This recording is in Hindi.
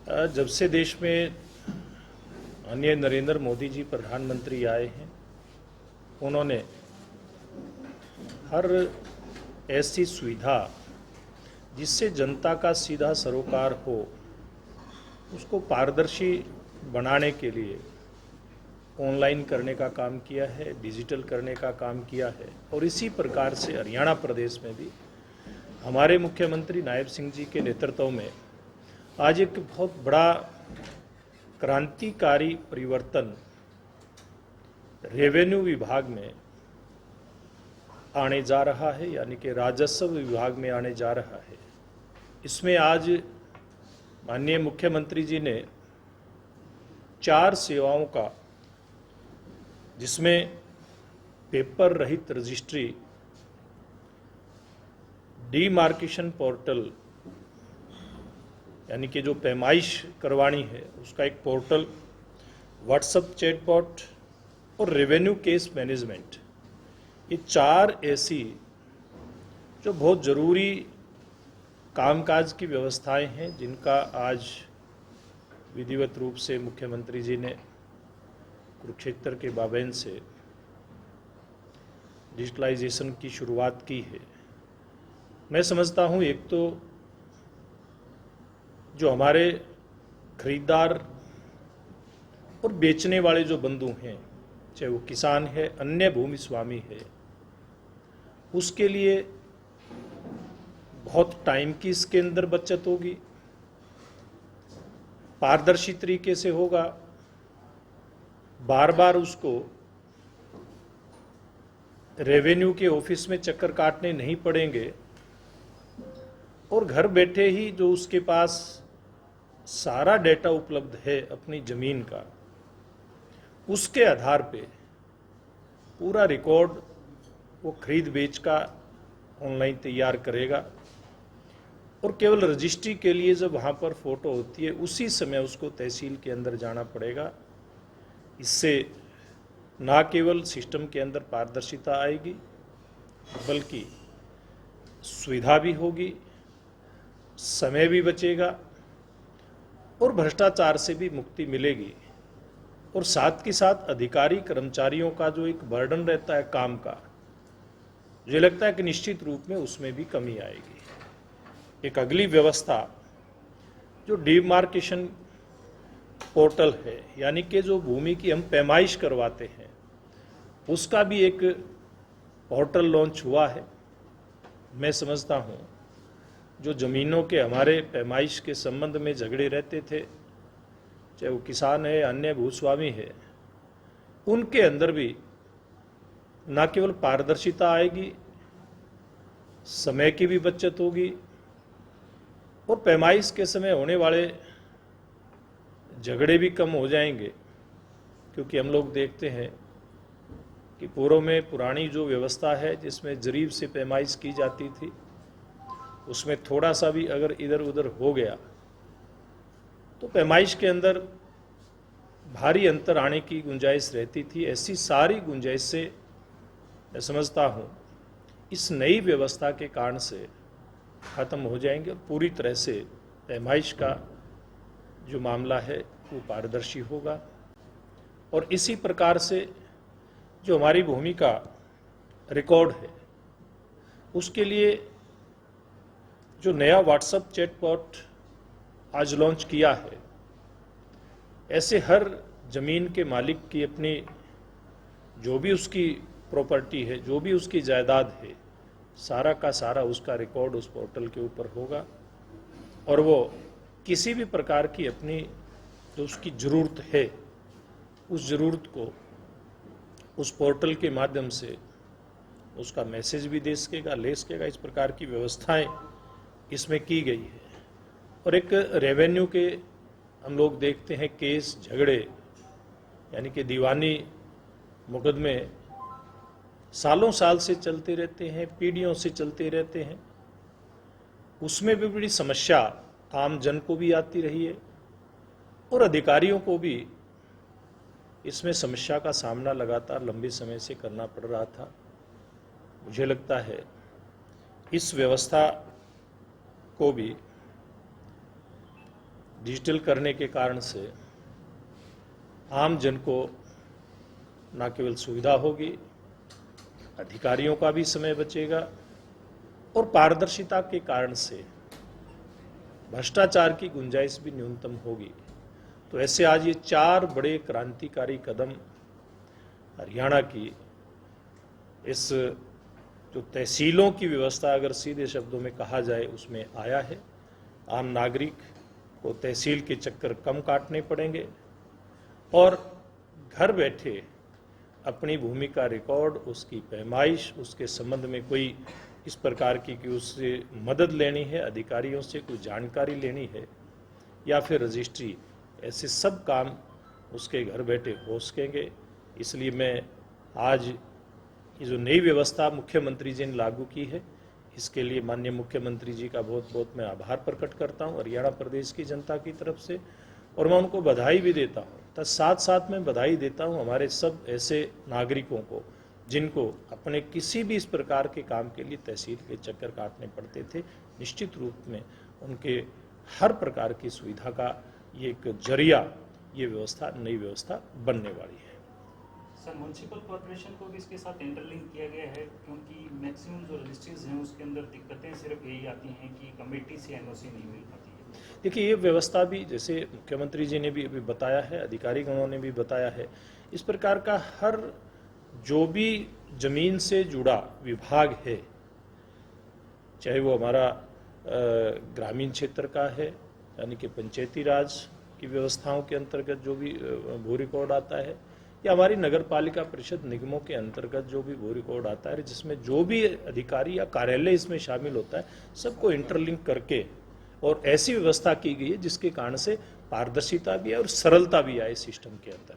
जब से देश में माननीय नरेंद्र मोदी जी प्रधानमंत्री आए हैं, उन्होंने हर ऐसी सुविधा जिससे जनता का सीधा सरोकार हो, उसको पारदर्शी बनाने के लिए ऑनलाइन करने का काम किया है, डिजिटल करने का काम किया है। और इसी प्रकार से हरियाणा प्रदेश में भी हमारे मुख्यमंत्री नायब सिंह जी के नेतृत्व में आज एक बहुत बड़ा क्रांतिकारी परिवर्तन रेवेन्यू विभाग में आने जा रहा है, यानी कि राजस्व विभाग में आने जा रहा है। इसमें आज माननीय मुख्यमंत्री जी ने 4 सेवाओं का, जिसमें पेपर रहित रजिस्ट्री, डीमार्केशन पोर्टल यानी कि जो पैमाइश करवानी है उसका एक पोर्टल, व्हाट्सएप चैटबॉट और रेवेन्यू केस मैनेजमेंट, ये 4 ऐसी जो बहुत ज़रूरी कामकाज की व्यवस्थाएं हैं, जिनका आज विधिवत रूप से मुख्यमंत्री जी ने कुरुक्षेत्र के बाबेन से डिजिटलाइजेशन की शुरुआत की है। मैं समझता हूँ, एक तो जो हमारे खरीदार और बेचने वाले जो बंधु हैं, चाहे वो किसान है, अन्य भूमि स्वामी है, उसके लिए बहुत टाइम की इसके अंदर बचत होगी, पारदर्शी तरीके से होगा, बार बार उसको रेवेन्यू के ऑफिस में चक्कर काटने नहीं पड़ेंगे और घर बैठे ही जो उसके पास सारा डेटा उपलब्ध है अपनी जमीन का, उसके आधार पे पूरा रिकॉर्ड वो खरीद बेच का ऑनलाइन तैयार करेगा। और केवल रजिस्ट्री के लिए जब वहाँ पर फोटो होती है, उसी समय उसको तहसील के अंदर जाना पड़ेगा। इससे ना केवल सिस्टम के अंदर पारदर्शिता आएगी, बल्कि सुविधा भी होगी, समय भी बचेगा और भ्रष्टाचार से भी मुक्ति मिलेगी। और साथ के साथ अधिकारी कर्मचारियों का जो एक बर्डन रहता है काम का, मुझे लगता है कि निश्चित रूप में उसमें भी कमी आएगी। एक अगली व्यवस्था जो डीमार्केशन पोर्टल है, यानी कि जो भूमि की हम पैमाइश करवाते हैं, उसका भी एक पोर्टल लॉन्च हुआ है। मैं समझता हूँ, जो ज़मीनों के हमारे पैमाइश के संबंध में झगड़े रहते थे, चाहे वो किसान है, अन्य भूस्वामी है, उनके अंदर भी न केवल पारदर्शिता आएगी, समय की भी बचत होगी और पैमाइश के समय होने वाले झगड़े भी कम हो जाएंगे। क्योंकि हम लोग देखते हैं कि पूर्व में पुरानी जो व्यवस्था है, जिसमें जरीब से पैमाइश की जाती थी, उसमें थोड़ा सा भी अगर इधर उधर हो गया तो पैमाइश के अंदर भारी अंतर आने की गुंजाइश रहती थी। ऐसी सारी गुंजाइश से मैं समझता हूँ इस नई व्यवस्था के कारण से ख़त्म हो जाएंगे और पूरी तरह से पैमाइश का जो मामला है वो पारदर्शी होगा। और इसी प्रकार से जो हमारी भूमि का रिकॉर्ड है, उसके लिए जो नया व्हाट्सएप चैटबॉट आज लॉन्च किया है, ऐसे हर ज़मीन के मालिक की अपनी जो भी उसकी प्रॉपर्टी है, जो भी उसकी जायदाद है, सारा का सारा उसका रिकॉर्ड उस पोर्टल के ऊपर होगा। और वो किसी भी प्रकार की अपनी जो उसकी ज़रूरत है, उस ज़रूरत को उस पोर्टल के माध्यम से उसका मैसेज भी दे सकेगा, ले सकेगा। इस प्रकार की व्यवस्थाएं इसमें की गई है। और एक रेवेन्यू के हम लोग देखते हैं केस, झगड़े, यानी कि दीवानी मुकदमे सालों साल से चलते रहते हैं, पीढ़ियों से चलते रहते हैं। उसमें भी बड़ी समस्या आम जन को भी आती रही है और अधिकारियों को भी इसमें समस्या का सामना लगातार लंबे समय से करना पड़ रहा था। मुझे लगता है इस व्यवस्था को भी डिजिटल करने के कारण से आम जन को न केवल सुविधा होगी, अधिकारियों का भी समय बचेगा और पारदर्शिता के कारण से भ्रष्टाचार की गुंजाइश भी न्यूनतम होगी। तो ऐसे आज ये 4 बड़े क्रांतिकारी कदम हरियाणा की इस जो तहसीलों की व्यवस्था अगर सीधे शब्दों में कहा जाए उसमें आया है। आम नागरिक को तहसील के चक्कर कम काटने पड़ेंगे और घर बैठे अपनी भूमि का रिकॉर्ड, उसकी पैमाइश, उसके संबंध में कोई इस प्रकार की कि उससे मदद लेनी है, अधिकारियों से कोई जानकारी लेनी है या फिर रजिस्ट्री, ऐसे सब काम उसके घर बैठे हो सकेंगे। इसलिए मैं आज ये जो नई व्यवस्था मुख्यमंत्री जी ने लागू की है, इसके लिए माननीय मुख्यमंत्री जी का बहुत बहुत मैं आभार प्रकट करता हूँ हरियाणा प्रदेश की जनता की तरफ से, और मैं उनको बधाई भी देता हूँ। तो साथ साथ मैं बधाई देता हूँ हमारे सब ऐसे नागरिकों को जिनको अपने किसी भी इस प्रकार के काम के लिए तहसील के चक्कर काटने पड़ते थे। निश्चित रूप में उनके हर प्रकार की सुविधा का ये एक जरिया, ये व्यवस्था, नई व्यवस्था बनने वाली है। सर, म्युनिसिपल कॉर्पोरेशन को भी इसके साथ इंटरलिंक किया गया है, क्योंकि मैक्सिमम जो रजिस्ट्रीज हैं उसके अंदर दिक्कतें सिर्फ यही आती हैं कि कमेटी से एनओसी नहीं मिल पाती है। देखिए, ये व्यवस्था भी जैसे मुख्यमंत्री जी ने भी अभी बताया है, अधिकारीगणों ने भी बताया है, इस प्रकार का हर जो भी जमीन से जुड़ा विभाग है, चाहे वो हमारा ग्रामीण क्षेत्र का है यानी कि पंचायती राज की व्यवस्थाओं के अंतर्गत जो भी भू रिकॉर्ड आता है, या हमारी नगर पालिका परिषद निगमों के अंतर्गत जो भी भू रिकॉर्ड आता है, जिसमें जो भी अधिकारी या कार्यालय इसमें शामिल होता है, सबको इंटरलिंक करके और ऐसी व्यवस्था की गई है जिसके कारण से पारदर्शिता भी है और सरलता भी आए सिस्टम के अंदर।